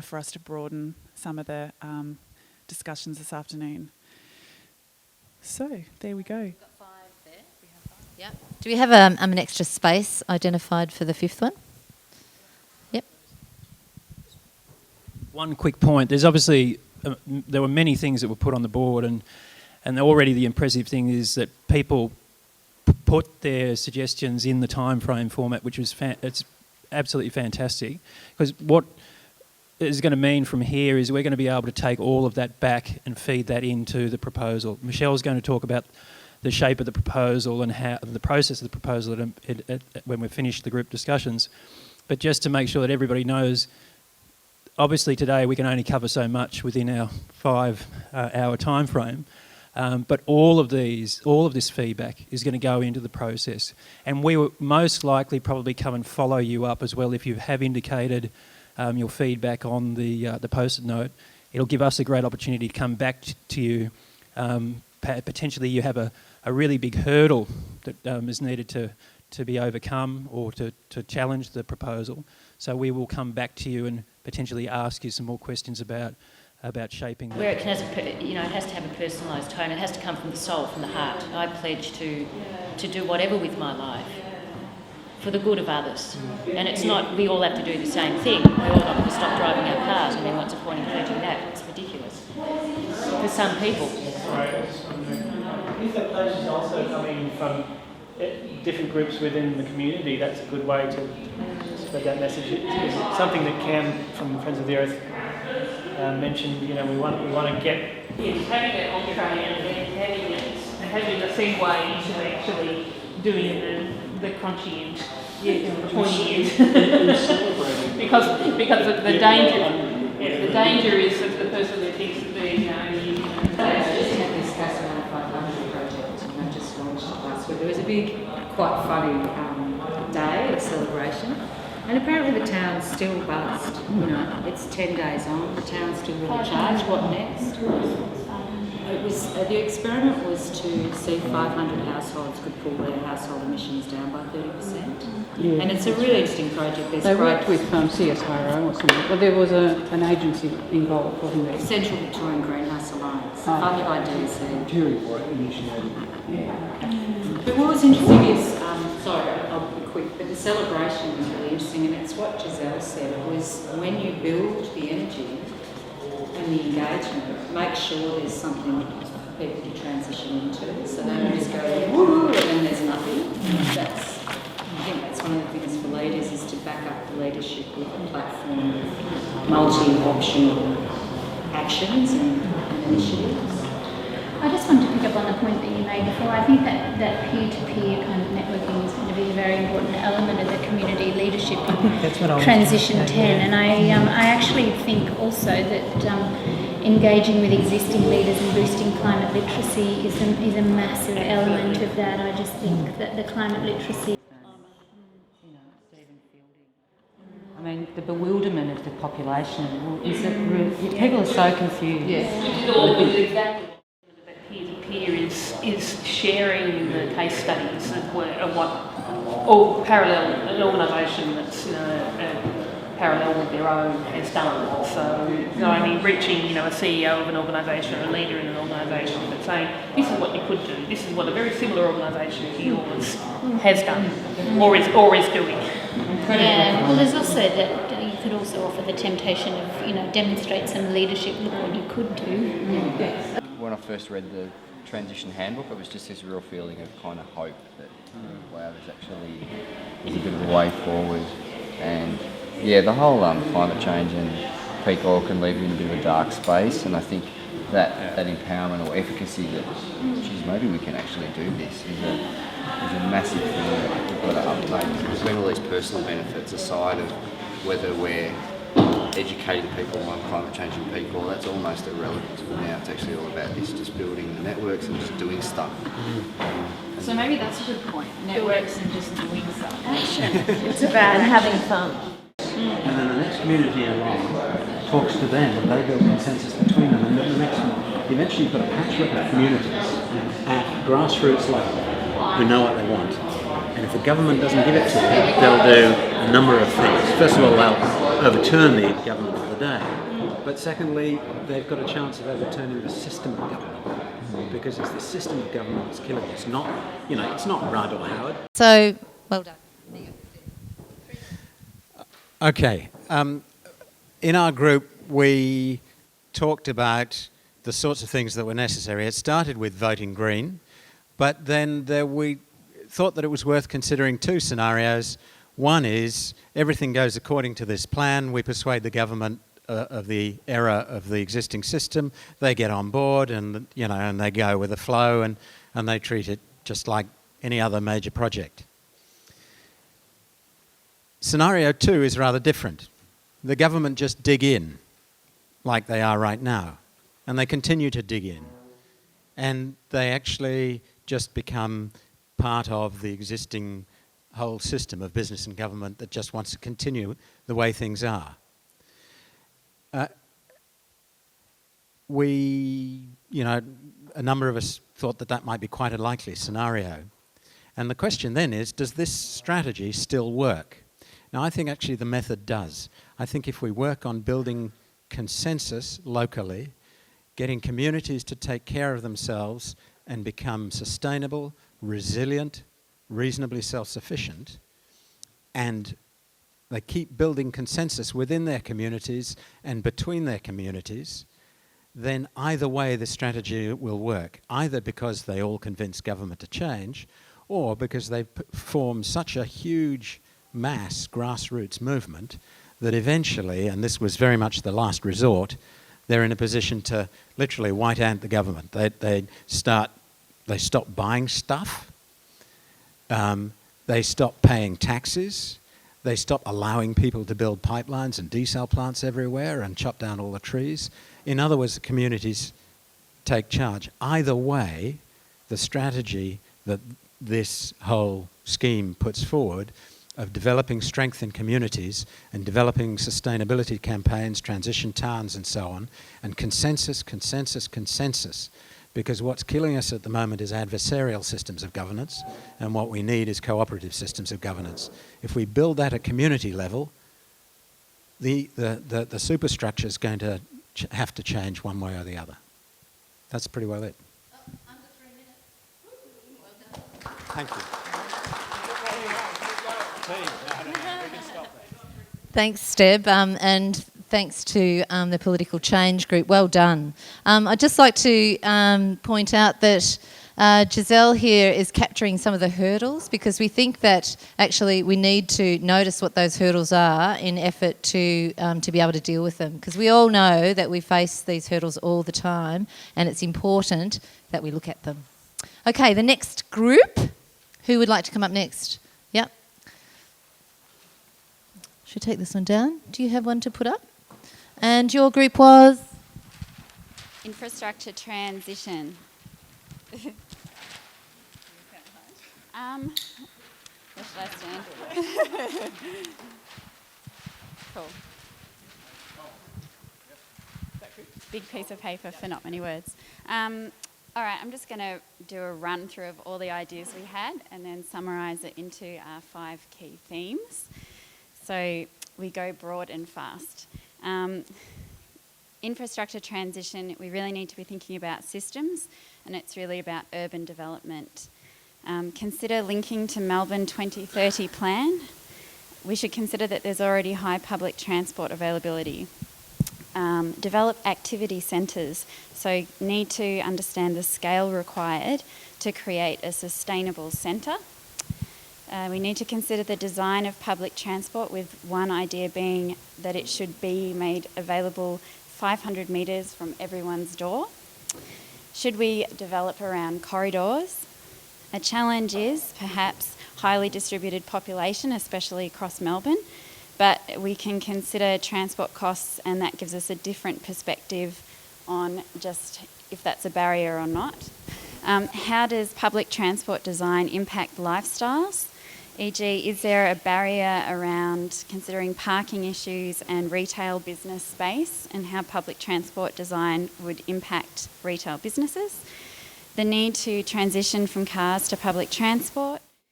for us to broaden some of the discussions this afternoon. So there we go. We've got 5 there. We have 5. Yeah. Do we have an extra space identified for the 5th one? Yep. One quick point. There's obviously there were many things that were put on the board, and already the impressive thing is that people put their suggestions in the time frame format, which is it's absolutely fantastic, because what is going to mean from here is we're going to be able to take all of that back and feed that into the proposal. Michelle's going to talk about the shape of the proposal and how the process of the proposal when we've finished the group discussions. But just to make sure that everybody knows, obviously today we can only cover so much within our 5-hour time frame, but all of this feedback is going to go into the process, and we will most likely probably come and follow you up as well if you have indicated your feedback on the post-it note. It'll give us a great opportunity to come back to you. Potentially you have a really big hurdle that is needed to be overcome or to challenge the proposal. So we will come back to you and potentially ask you some more questions about shaping where it has it has to have a personalised tone. It has to come from the soul, from the heart. I pledge to do whatever with my life for the good of others. And it's not we all have to do the same thing. We're all not going to stop driving our cars. I mean, what's the point in pledging that? It's ridiculous for some people. If that pledge is also coming from different groups within the community, that's a good way to spread that message. It's something that Cam from Friends of the Earth mentioned. We want to get having it on train and then having a segue into actually doing the crunchy end, the pointy end, because the danger is that the person that thinks that they're just had this Gas 500 project, and I just launched it last week. There was a big, quite funny day of celebration, and apparently the town's still buzzed. It's 10 days on, the town's still really charged. What next? It was the experiment was to see 500 households could pull their household emissions down by 30%. Yeah. And it's a really interesting project. They worked with CSIRO or something, but there was an agency involved, wasn't there? Central Victorian Greenhouse Alliance, funded by DSE. jury for it initiated. But what was interesting is, sorry, I'll be quick, but the celebration was really interesting, and it's what Giselle said. It was when you build the energy and the engagement, make sure there's something for people to transition into, so they don't just go, woo, and then there's nothing. I think that's one of the things for leaders, is to back up the leadership with a platform of multi-optional actions and initiatives. I just wanted to pick up on the point that you made before. I think that peer-to-peer kind of networking is going to be a very important element of the community leadership in Transition 10. And I actually think also that engaging with existing leaders and boosting climate literacy is a massive element of that. I just think that the climate literacy... I mean, the bewilderment of the population is that people are so confused. exactly. Peer-to-peer is sharing the case studies of what all parallel an organisation that's parallel with their own has done. So reaching a CEO of an organisation or a leader in an organisation, but saying this is what you could do. This is what a very similar organisation to yours has done or is doing. Yeah, well, there's also that you could also offer the temptation of demonstrate some leadership. Look what you could do. When I first read the transition handbook, it was just this real feeling of kind of hope that, wow, there's a bit of a way forward. And yeah, the whole climate change and peak oil can leave you in a bit of a dark space, and I think that empowerment or efficacy that, geez, maybe we can actually do this is a massive thing that we've got to update. Between all these personal benefits aside of whether we're educating people on climate change and peak oil, that's almost irrelevant. Now it's actually all about this, just building the networks and just doing stuff. So maybe that's a good point. Networks and just doing stuff. Action. It's about having fun. And then the next community along talks to them, and they build consensus between them, and then the next one. Eventually you've got a patchwork of communities at grassroots level who know what they want. And if the government doesn't give it to them, they'll do a number of things. First of all, they'll overturn the government of the day. But secondly, they've got a chance of overturning the system of government, because it's the system of government that's killing us. Not, it's not Rudd or Howard. So, well done. Okay. In our group, we talked about the sorts of things that were necessary. It started with voting Green, but then we thought that it was worth considering two scenarios. One is everything goes according to this plan. We persuade the government of the error of the existing system. They get on board, and and they go with the flow, and they treat it just like any other major project. Scenario 2 is rather different. The government just dig in, like they are right now, and they continue to dig in, and they actually just become part of the existing whole system of business and government that just wants to continue the way things are. A number of us thought that might be quite a likely scenario. And the question then is, does this strategy still work? Now, I think actually the method does. I think if we work on building consensus locally, getting communities to take care of themselves and become sustainable, resilient, reasonably self-sufficient, and they keep building consensus within their communities and between their communities, then either way the strategy will work, either because they all convince government to change, or because they form such a huge mass grassroots movement that eventually, and this was very much the last resort, they're in a position to literally white ant the government. They stop buying stuff, they stop paying taxes, they stop allowing people to build pipelines and desal plants everywhere and chop down all the trees. In other words, the communities take charge. Either way, the strategy that this whole scheme puts forward of developing strength in communities and developing sustainability campaigns, transition towns and so on, and consensus, because what's killing us at the moment is adversarial systems of governance, and what we need is cooperative systems of governance. If we build that at community level, the superstructure is going to have to change one way or the other. That's pretty well it. Under 3 minutes. Well done. Thank you. Thanks, Steb, and thanks to the Political Change Group. Well done. I'd just like to point out that Giselle here is capturing some of the hurdles, because we think that actually we need to notice what those hurdles are in effort to be able to deal with them, because we all know that we face these hurdles all the time, and it's important that we look at them. Okay, the next group. Who would like to come up next? Yep. Should we take this one down? Do you have one to put up? And your group was? Infrastructure transition. Where should I stand? Cool. Big piece of paper for not many words. All right, I'm just going to do a run through of all the ideas we had and then summarise it into our 5 key themes. So we go broad and fast. Infrastructure transition, we really need to be thinking about systems, and it's really about urban development. Consider linking to Melbourne 2030 plan. We should consider that there's already high public transport availability. Develop activity centres, so need to understand the scale required to create a sustainable centre. We need to consider the design of public transport, with one idea being that it should be made available 500 metres from everyone's door. Should we develop around corridors? A challenge is perhaps highly distributed population, especially across Melbourne, but we can consider transport costs, and that gives us a different perspective on just if that's a barrier or not. How does public transport design impact lifestyles? E.g., is there a barrier around considering parking issues and retail business space, and how public transport design would impact retail businesses? The need to transition from cars to public transport.